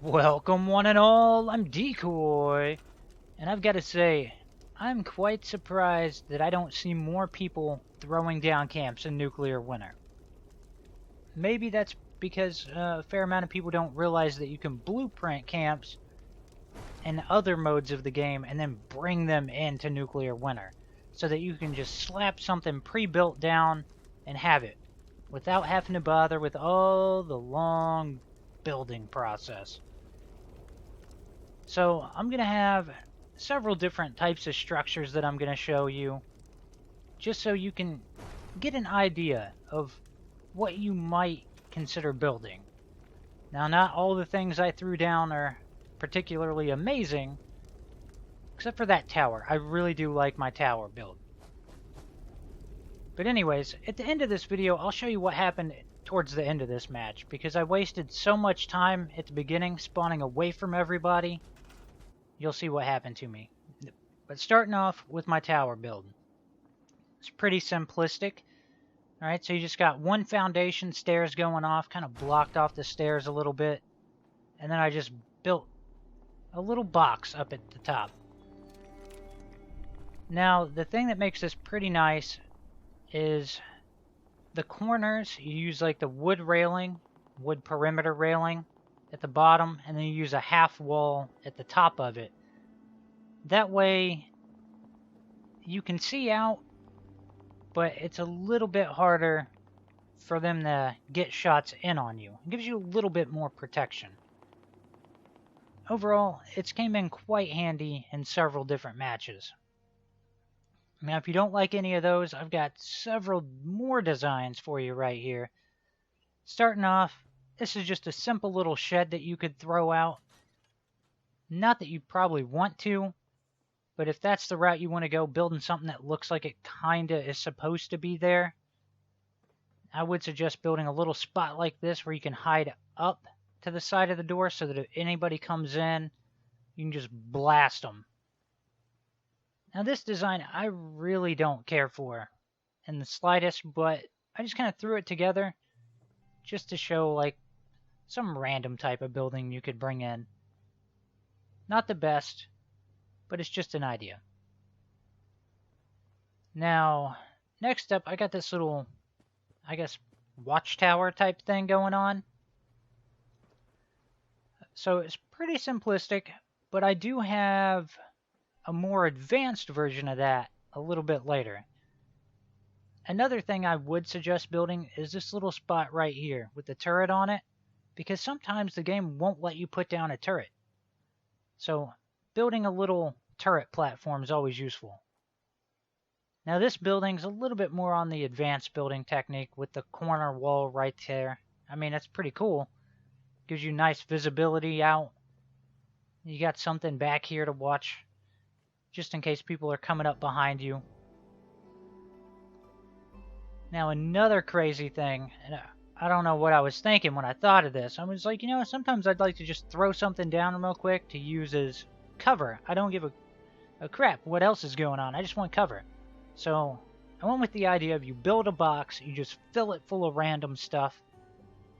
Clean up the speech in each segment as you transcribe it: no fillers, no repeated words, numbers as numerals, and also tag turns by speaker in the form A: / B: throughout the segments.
A: Welcome one and all, I'm Decoy, and I've got to say, I'm quite surprised that I don't see more people throwing down camps in nuclear winter. Maybe that's because a fair amount of people don't realize that you can blueprint camps in other modes of the game and then bring them into nuclear winter, so that you can just slap something pre-built down and have it, without having to bother with all the long building process. So I'm going to have several different types of structures that I'm going to show you, just so you can get an idea of what you might consider building. Now, not all the things I threw down are particularly amazing, except for that tower. I really do like my tower build. But anyways, at the end of this video, I'll show you what happened towards the end of this match, because I wasted so much time at the beginning spawning away from everybody. You'll see what happened to me. But starting off with my tower build. It's pretty simplistic. Alright, so you just got one foundation, stairs going off, kind of blocked off the stairs a little bit. And then I just built a little box up at the top. Now, the thing that makes this pretty nice is the corners. You use like the wood railing, wood perimeter railing at the bottom, and then you use a half wall at the top of it. That way you can see out, but it's a little bit harder for them to get shots in on you. It gives you a little bit more protection. Overall, it's came in quite handy in several different matches. Now, if you don't like any of those, I've got several more designs for you right here. Starting off, this is just a simple little shed that you could throw out. Not that you probably want to, but if that's the route you want to go, building something that looks like it kinda is supposed to be there, I would suggest building a little spot like this where you can hide up to the side of the door so that if anybody comes in, you can just blast them. Now this design I really don't care for in the slightest, but I just kind of threw it together just to show like some random type of building you could bring in. Not the best, but it's just an idea. Now, next up, I got this little, I guess, watchtower type thing going on. So it's pretty simplistic, but I do have a more advanced version of that a little bit later. Another thing I would suggest building is this little spot right here with the turret on it, because sometimes the game won't let you put down a turret. So building a little turret platform is always useful. Now this building's a little bit more on the advanced building technique with the corner wall right there. I mean, that's pretty cool. Gives you nice visibility out. You got something back here to watch, just in case people are coming up behind you. Now another crazy thing, and I don't know what I was thinking when I thought of this. I was like, sometimes I'd like to just throw something down real quick to use as cover. I don't give a crap what else is going on. I just want cover. So I went with the idea of you build a box, you just fill it full of random stuff,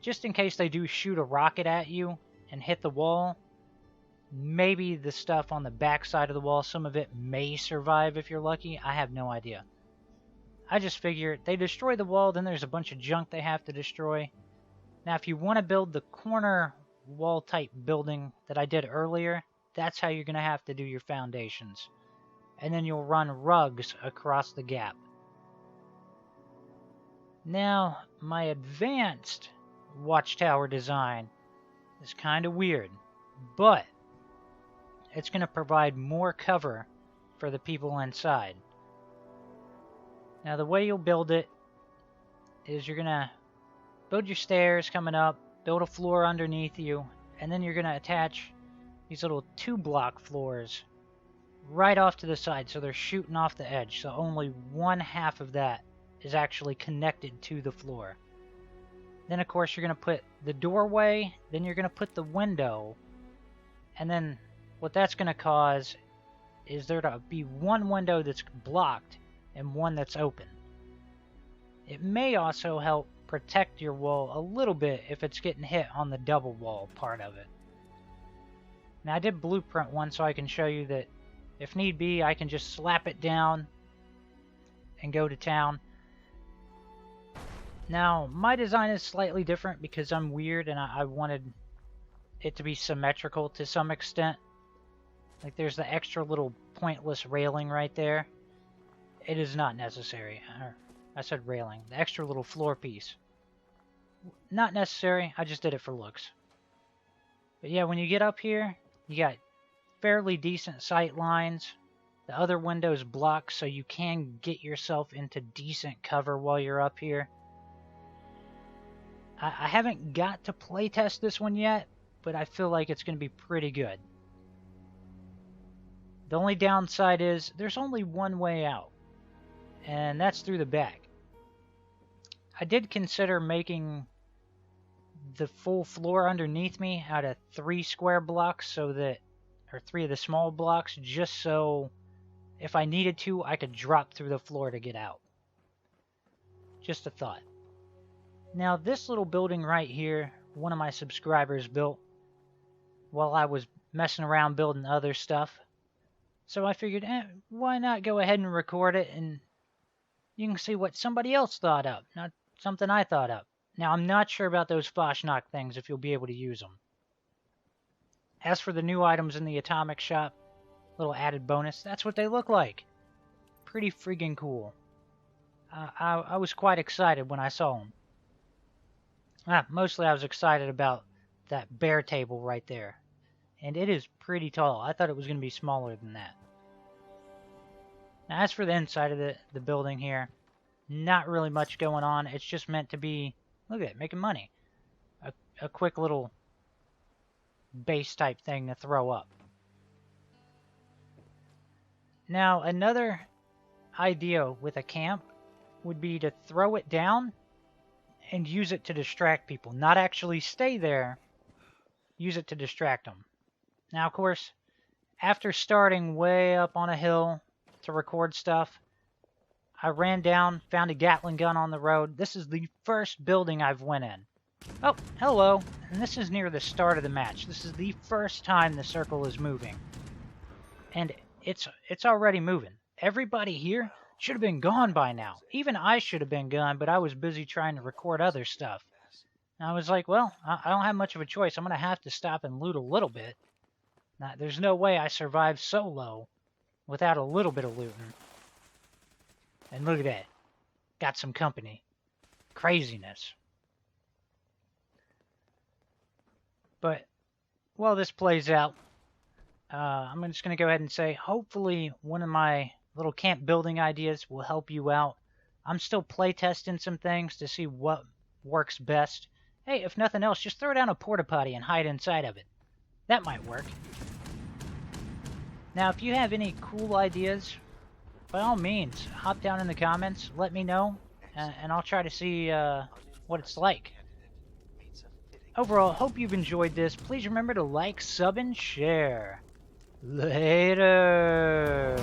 A: just in case they do shoot a rocket at you and hit the wall. Maybe the stuff on the back side of the wall, some of it may survive if you're lucky. I have no idea. I just figure they destroy the wall, then there's a bunch of junk they have to destroy. Now, if you want to build the corner wall type building that I did earlier, that's how you're going to have to do your foundations. And then you'll run rugs across the gap. Now, my advanced watchtower design is kind of weird, but it's going to provide more cover for the people inside. Now, the way you'll build it is you're going to build your stairs coming up, build a floor underneath you, and then you're going to attach these little 2-block floors right off to the side, so they're shooting off the edge, so only one half of that is actually connected to the floor. Then, of course, you're going to put the doorway, then you're going to put the window, and then what that's going to cause is there to be one window that's blocked and one that's open. It may also help protect your wall a little bit if it's getting hit on the double wall part of it. Now I did blueprint one so I can show you that if need be, I can just slap it down and go to town. Now, my design is slightly different because I'm weird and I wanted it to be symmetrical to some extent. Like there's the extra little pointless railing right there. It is not necessary. I said railing. The extra little floor piece. Not necessary. I just did it for looks. But yeah, when you get up here, you got fairly decent sight lines. The other windows blocked so you can get yourself into decent cover while you're up here. I haven't got to playtest this one yet, but I feel like it's going to be pretty good. The only downside is there's only one way out, and that's through the back. I did consider making the full floor underneath me out of 3 square blocks, or 3 of the small blocks, just so if I needed to, I could drop through the floor to get out. Just a thought. Now, this little building right here, one of my subscribers built while I was messing around building other stuff. So I figured, why not go ahead and record it, and you can see what somebody else thought up, not something I thought up. Now, I'm not sure about those Foshnock things, if you'll be able to use them. As for the new items in the Atomic Shop, little added bonus, that's what they look like. Pretty friggin' cool. I was quite excited when I saw them. Mostly I was excited about that bear table right there. And it is pretty tall. I thought it was going to be smaller than that. Now, as for the inside of the building here, not really much going on. It's just meant to be, look at it, making money. A quick little base type thing to throw up. Now, another idea with a camp would be to throw it down and use it to distract people. Not actually stay there, use it to distract them. Now, of course, after starting way up on a hill to record stuff, I ran down, found a Gatling gun on the road. This is the first building I've went in. Oh, hello. And this is near the start of the match. This is the first time the circle is moving. And it's already moving. Everybody here should have been gone by now. Even I should have been gone, but I was busy trying to record other stuff. And I was like, well, I don't have much of a choice. I'm going to have to stop and loot a little bit. Now, there's no way I survived solo without a little bit of looting. And look at that. Got some company. Craziness. But while this plays out, I'm just going to go ahead and say, hopefully one of my little camp building ideas will help you out. I'm still playtesting some things to see what works best. Hey, if nothing else, just throw down a porta potty and hide inside of it. That might work. Now, if you have any cool ideas, by all means, hop down in the comments, let me know, and I'll try to see what it's like. Overall, hope you've enjoyed this. Please remember to like, sub, and share. Later.